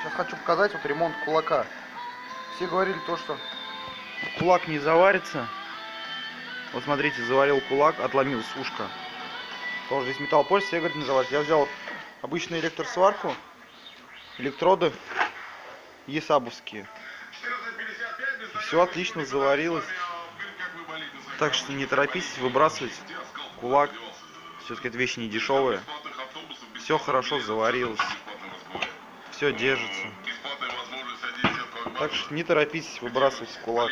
Сейчас хочу показать вот ремонт кулака. Все говорили то, что кулак не заварится. Вот смотрите, заварил кулак, отломилась ушко. Тоже здесь металл пользуется, все говорят, не заварится. Я взял обычную электросварку, электроды есабовские. И все отлично заварилось. Так что не торопитесь выбрасывать кулак. Все-таки это вещи не дешевые. Все хорошо заварилось. Все держится. Так что не торопитесь выбрасывать кулак.